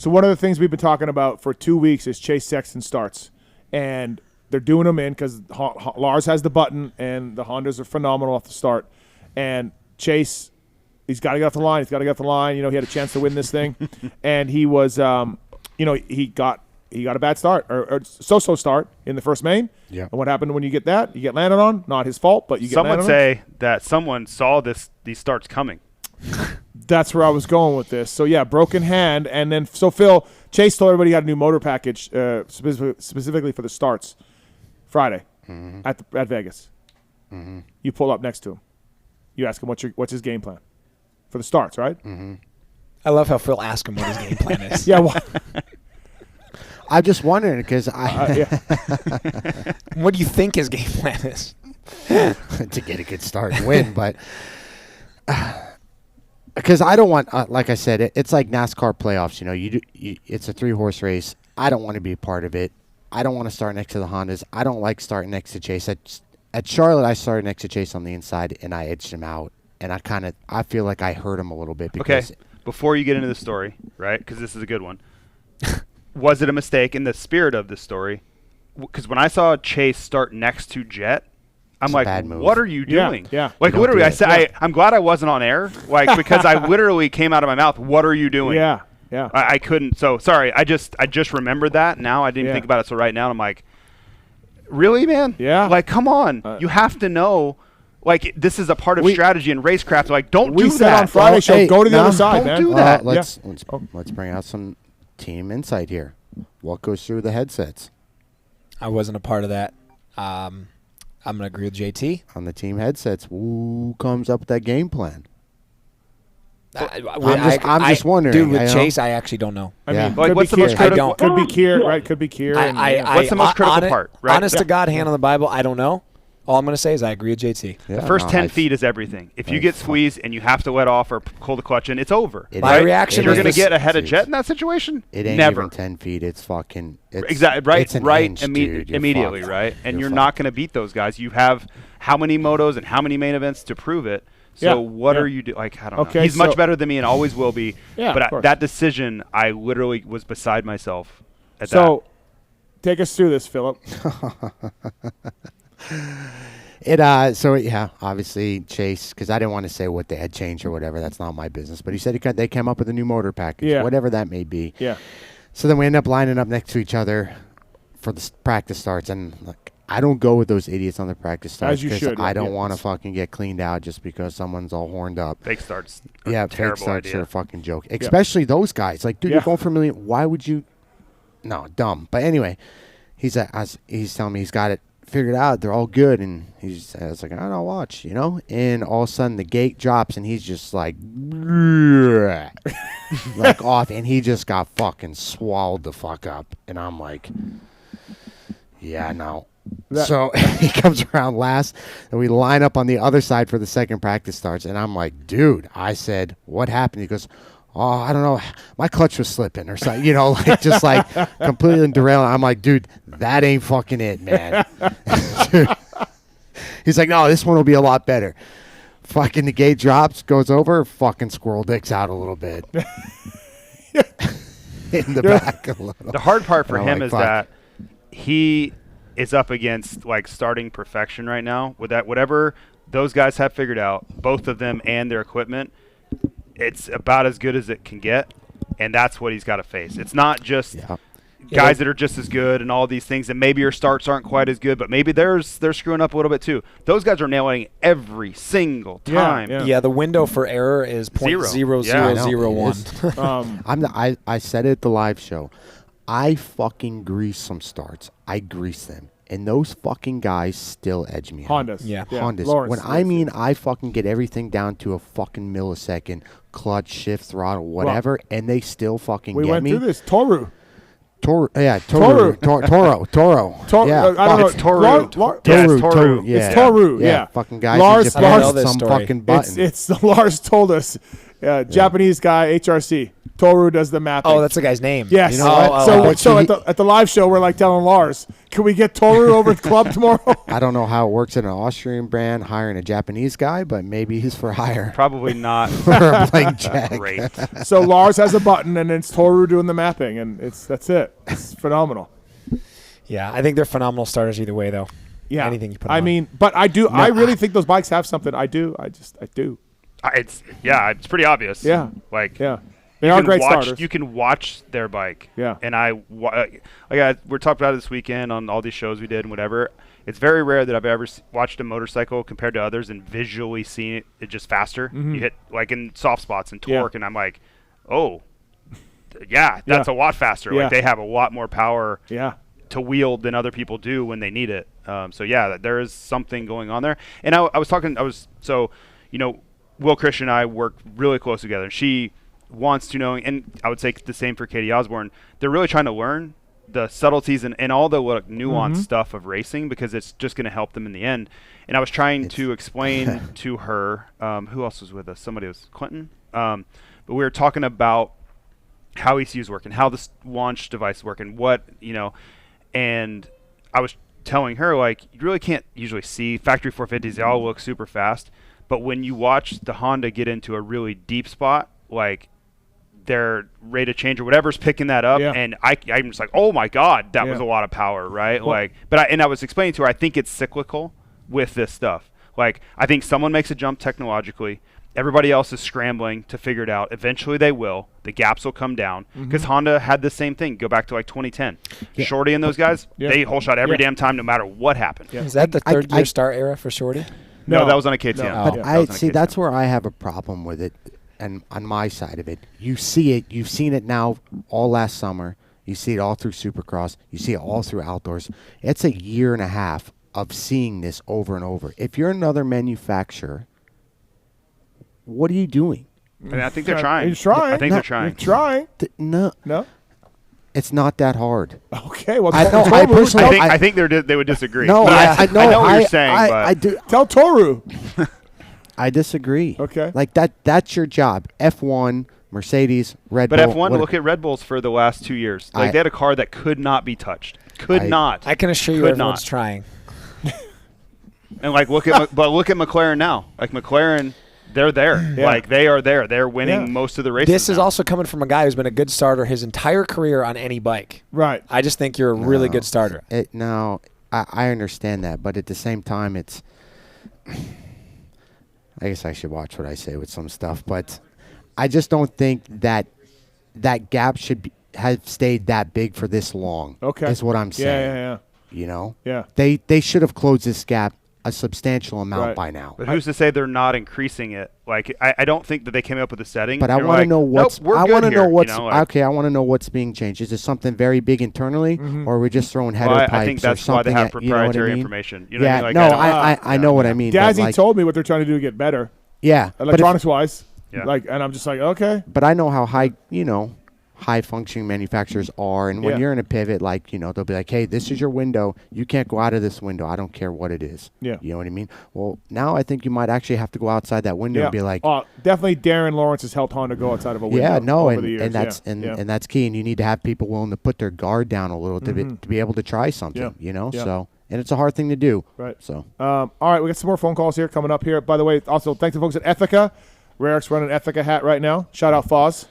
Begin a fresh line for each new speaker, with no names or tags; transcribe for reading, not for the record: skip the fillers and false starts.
So one of the things we've been talking about for 2 weeks is Chase Sexton starts. And they're doing them in because Lars has the button and the Hondas are phenomenal off the start. And Chase, he's got to get off the line. He's got to get off the line. He had a chance to win this thing. And he was, he got a bad start or so-so start in the first main.
Yeah.
And what happened when you get that? You get landed on. Not his fault, but you get landed on.
Some would say that someone saw these starts coming.
That's where I was going with this. So, yeah, broken hand. And then, so Phil, Chase told everybody he got a new motor package specifically for the starts Friday at Vegas.
Mm-hmm.
You pull up next to him. You ask him what's his game plan for the starts, right?
Mm-hmm.
I love how Phil asked him what his game plan is.
Yeah, well,
I'm just wondering because
what do you think his game plan is?
to get a good start and win, but because I don't want, like I said, it's like NASCAR playoffs. It's a 3-horse race. I don't want to be a part of it. I don't want to start next to the Hondas. I don't like starting next to Chase. At Charlotte, I started next to Chase on the inside, and I edged him out. And I feel like I hurt him a little bit. Because
before you get into the story, right, because this is a good one, was it a mistake in the spirit of this story? Because when I saw Chase start next to Jet, I'm like, what are you doing?
Yeah.
Like, literally, I said, I'm glad I wasn't on air, like, because I literally came out of my mouth, what are you doing?
Yeah. Yeah.
I couldn't. So, sorry, I just remembered that. Now I didn't think about it. So right now I'm like, really, man?
Yeah.
Like, come on. You have to know, like, this is a part of strategy and racecraft. Like, don't do that.
We said on Friday show, go to the other side, man.
Don't do that.
Let's bring out some team insight here. What goes through the headsets?
I wasn't a part of that. I'm going to agree with JT.
On the team headsets, who comes up with that game plan?
I'm
just wondering.
Dude, with Chase, I actually don't know.
I mean,
like, what's the most critical?
Could be Kier, right? Could be Kier.
What's the most critical part, right?
Honest to God, hand on the Bible, I don't know. All I'm going to say is I agree with JT.
The first 10 feet is everything. If you get squeezed and you have to let off or pull the clutch in, it's over.
My reaction
you're going to get ahead of Jet in that situation?
It ain't
Never.
even 10 feet. It's fucking.
Exactly. Right.
It's an
right.
inch, dude.
Immediately.
Fucked.
Right. And you're not going to beat those guys. You have how many motos and how many main events to prove it. So what are you doing? Like, I don't know. He's much better than me and always will be.
Yeah,
but that decision, I literally was beside myself at that.
So take us through this, Philip.
Obviously Chase, because I didn't want to say what they had changed or whatever. That's not my business. But he said they came up with a new motor package, whatever that may be.
Yeah.
So then we end up lining up next to each other for the practice starts, and like, I don't go with those idiots on the practice starts because I don't want to fucking get cleaned out just because someone's all horned up.
Fake starts.
Fake starts are a fucking joke, especially those guys. Like, dude, you're going for $1 million. Why would you? No, dumb. But anyway, he's telling me he's got it figured out. They're all good, and I was like, I don't know, watch, And all of a sudden the gate drops, and he's just like, like off, and he just got fucking swallowed the fuck up, and I'm like, yeah, no. So he comes around last, and we line up on the other side for the second practice starts, and I'm like, dude, I said, what happened? He goes, oh, I don't know, my clutch was slipping or something, like just like completely derailing. I'm like, dude, that ain't fucking it, man. He's like, no, this one will be a lot better. Fucking the gate drops, goes over, fucking squirrel dicks out a little bit. In the back a little.
The hard part for him is that he is up against like starting perfection right now with that whatever those guys have figured out, both of them and their equipment, it's about as good as it can get, and that's what he's got to face. It's not just guys that are just as good and all these things, and maybe your starts aren't quite as good, but maybe they're screwing up a little bit too. Those guys are nailing every single time.
Yeah, the window for error is 0.0001.
I said it at the live show. I fucking grease some starts. I grease them. And those fucking guys still edge me out.
Hondas.
Yeah.
Hondas.
Lawrence,
I mean I fucking get everything down to a fucking millisecond, clutch, shift, throttle, whatever, and they still fucking get me.
We went through this. Toru.
Toro.
Yeah,
I don't know.
It's Toru.
Toru. Yeah.
It's Toru. Yeah.
Fucking guys
Lars
some fucking button.
It's Lars told us Japanese guy, HRC. Toru does the mapping.
Oh, that's the guy's name.
Yes.
You know what?
So at the live show, we're like telling Lars, can we get Toru over at the club tomorrow?
I don't know how it works in an Austrian brand hiring a Japanese guy, but maybe he's for hire.
Probably not.
For a blank check.
Great.
So Lars has a button, and it's Toru doing the mapping, and that's it. It's phenomenal.
Yeah, I think they're phenomenal starters either way, though.
Yeah.
Anything you put
I
on.
mean, but I do. I really think those bikes have something. I do. I do.
It's pretty obvious.
Yeah.
Like
Yeah. They are great
watch,
starters.
You can watch their bike.
Yeah.
And we're talking about it this weekend on all these shows we did and whatever. It's very rare that I've ever watched a motorcycle compared to others and visually seen it just faster.
Mm-hmm.
You hit like in soft spots and torque, and I'm like, oh, yeah, that's a lot faster.
Yeah.
Like they have a lot more power
Yeah.
to wield than other people do when they need it. So yeah, there is something going on there. And Will Christian and I work really close together. And she wants to know, and I would say the same for Katie Osborne. They're really trying to learn the subtleties and all the nuanced stuff of racing because it's just going to help them in the end. And I was trying to explain to her, who else was with us? Somebody was Clinton. But we were talking about how ECUs work and how this launch device work and and I was telling her, like, you really can't usually see factory 450s. They all look super fast. But when you watch the Honda get into a really deep spot, like their rate of change or whatever's picking that up, and I'm just like, oh my God, that was a lot of power, right? Well, I was explaining to her, I think it's cyclical with this stuff. Like, I think someone makes a jump technologically. Everybody else is scrambling to figure it out. Eventually they will. The gaps will come down. Because Honda had the same thing. Go back to like 2010. Yeah. Shorty and those guys, they whole shot every damn time no matter what happened.
Yeah. Is that the third gear start era for Shorty?
No, that was on a KTM.
No. But that's where I have a problem with it. And on my side of it, you see it. You've seen it now all last summer. You see it all through Supercross. You see it all through outdoors. It's a year and a half of seeing this over and over. If you're another manufacturer, what are you doing?
And I think they're trying.
You're trying.
I think they're trying.
You're trying.
No. It's not that hard.
Okay. Well,
I personally,
I think they would disagree.
No,
I know what you're saying. But
I do.
Tell Toru.
I disagree.
Okay.
Like that's your job. F1, Mercedes, Red Bull.
But F1, look at Red Bulls for the last 2 years. Like they had a car that could not be touched. Could not.
I can assure you everyone's trying.
And like look at McLaren now. Like McLaren, they're there.
Yeah.
Like they are there. They're winning most of the races.
This is also coming from a guy who's been a good starter his entire career on any bike.
Right.
I just think you're a really good starter.
I understand that, but at the same time, it's. I guess I should watch what I say with some stuff, but I just don't think that gap should have stayed that big for this long.
Okay.
Is what I'm saying.
Yeah.
You know?
Yeah.
They should have closed this gap a substantial amount by now.
But who's to say they're not increasing it? Like I don't think that they came up with a setting.
But I want to know what's.
Nope,
I want to know what's.
okay,
I want to know what's being changed. Is it something very big internally, or are we just throwing header pipes?
I think that's why they have proprietary information. You know what I mean? Like,
I know what I mean.
Dazzy told me what they're trying to do to get better.
Yeah,
electronics wise.
Yeah.
And I'm just like, okay.
But I know how high functioning manufacturers are, and when you're in a pivot, they'll be like, hey, this is your window. You can't go out of this window. I don't care what it is.
Yeah.
You know what I mean? Well, now I think you might actually have to go outside that window and be like,
definitely Darren Lawrence has helped Honda go outside of a window.
Yeah, no,
over the years.
and that's key. And you need to have people willing to put their guard down a little to be able to try something.
Yeah.
So. And it's a hard thing to do.
Right.
So.
All right, we got some more phone calls here coming up here. By the way, also thanks to folks at Ethica. Rarik's running an Ethica hat right now. Shout out Foz.